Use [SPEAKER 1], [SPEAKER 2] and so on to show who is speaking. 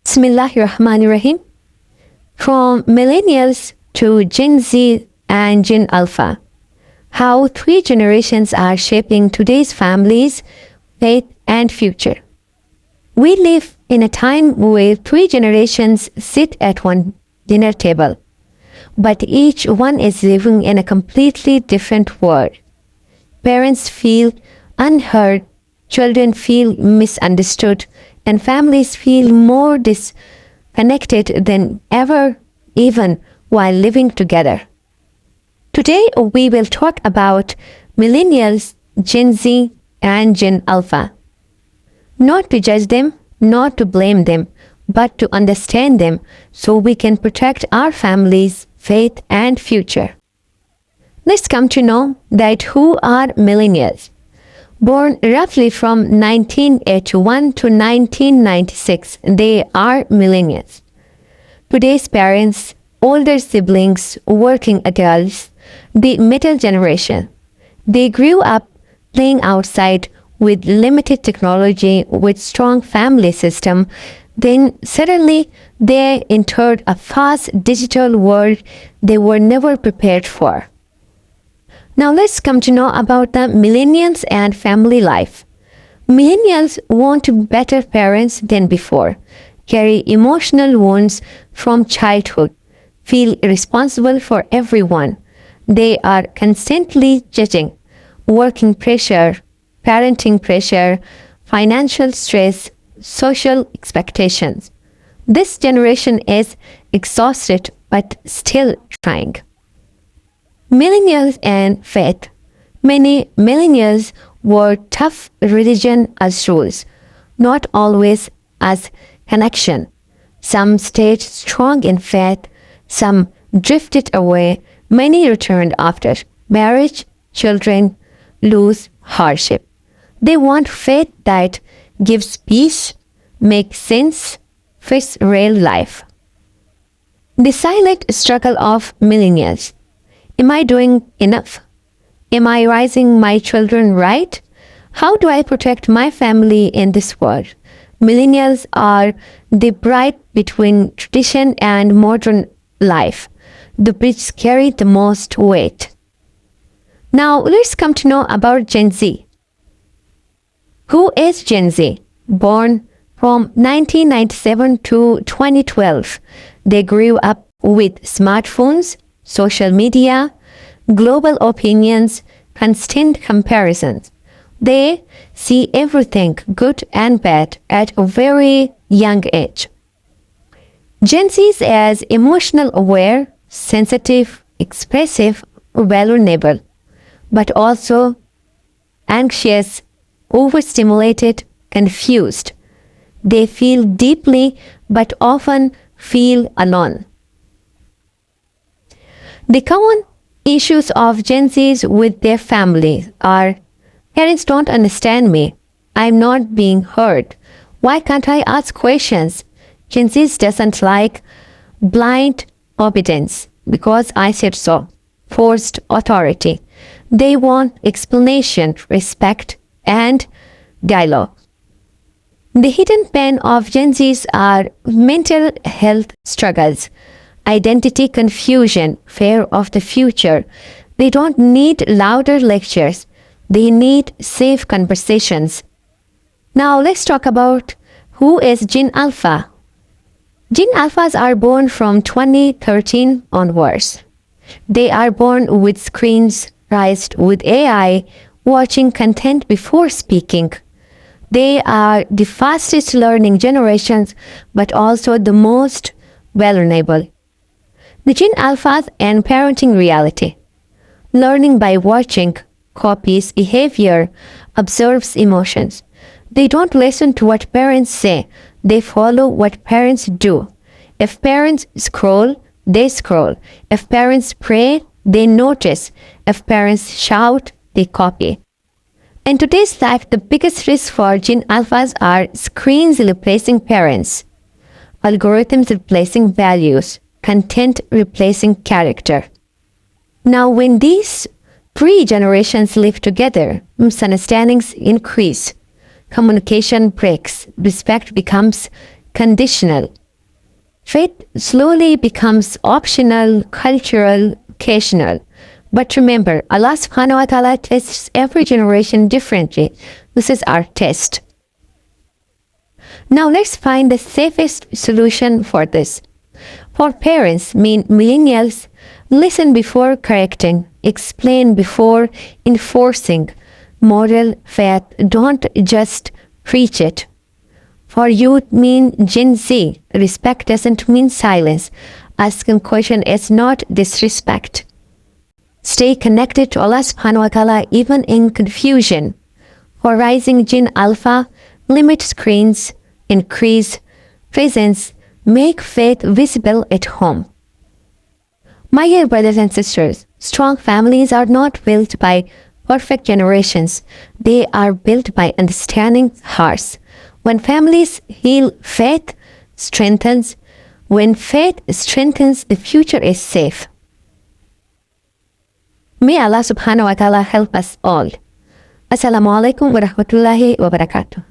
[SPEAKER 1] Bismillahirrahmanirrahim. From Millennials to Gen Z and Gen Alpha, how three generations are shaping today's families, faith, and future. We live in a time where three generations sit at one dinner table, but each one is living in a completely different world. Parents feel unheard, children feel misunderstood, and families feel more disconnected than ever, even while living together. Today, we will talk about Millennials, Gen Z, and Gen Alpha. Not to judge them, not to blame them, but to understand them so we can protect our families, faith, and future. Let's come to know that who are Millennials. Born roughly from 1981 to 1996, they are Millennials. Today's parents, older siblings, working adults, the middle generation. They grew up playing outside with limited technology, with strong family system. Then suddenly they entered a fast digital world they were never prepared for. Now let's come to know about the millennials and family life. Millennials want better parents than before, carry emotional wounds from childhood, feel responsible for everyone. They are constantly judging, working pressure, parenting pressure, financial stress, social expectations. This generation is exhausted but still trying. Millennials and faith. Many millennials were tough religion as rules, not always as connection. Some stayed strong in faith, some drifted away, many returned after marriage, children, lose, hardship. They want faith that gives peace, makes sense, fits real life. The silent struggle of millennials. Am I doing enough? Am I raising my children right? How do I protect my family in this world? Millennials are the bridge between tradition and modern life. The bridge carry the most weight. Now let's come to know about Gen Z. Who is Gen Z? Born from 1997 to 2012, they grew up with smartphones, social media, global opinions, constant comparisons. They see everything good and bad at a very young age. Gen Z is as emotional aware, sensitive, expressive, vulnerable, but also anxious, overstimulated, confused. They feel deeply but often feel alone. The common issues of Gen Zs with their families are: parents don't understand me, I'm not being heard, why can't I ask questions? Gen Z doesn't like blind obedience because I said so, forced authority. They want explanation, respect, and dialogue. The hidden pain of Gen Zs are mental health struggles, identity confusion, fear of the future. They don't need louder lectures. They need safe conversations. Now let's talk about who is Gen Alpha. Gen Alphas are born from 2013 onwards. They are born with screens, raised with AI, watching content before speaking. They are the fastest learning generations, but also the most vulnerable. The Gen Alphas and parenting reality. Learning by watching, copies behavior, observes emotions. They don't listen to what parents say. They follow what parents do. If parents scroll, they scroll. If parents pray, they notice. If parents shout, they copy. In today's life, the biggest risk for Gen Alphas are screens replacing parents, algorithms replacing values, content replacing character. Now, when these three generations live together, misunderstandings increase, communication breaks, respect becomes conditional, Faith slowly becomes optional, cultural, occasional. But remember, Allah subhanahu wa ta'ala tests every generation differently. This is our test. Now let's find the safest solution for this. For parents, millennials, listen before correcting, explain before enforcing. Moral faith, don't just preach it. For youth, Gen Z, respect doesn't mean silence. Asking question is not disrespect. Stay connected to Allah subhanahu wa ta'ala even in confusion. For rising Gen Alpha, limit screens, increase presence, make faith visible at home. My dear brothers and sisters, strong families are not built by perfect generations. They are built by understanding hearts. When families heal, faith strengthens. When faith strengthens, the future is safe. May Allah subhanahu wa ta'ala help us all. Assalamu alaikum wa rahmatullahi wa barakatuh.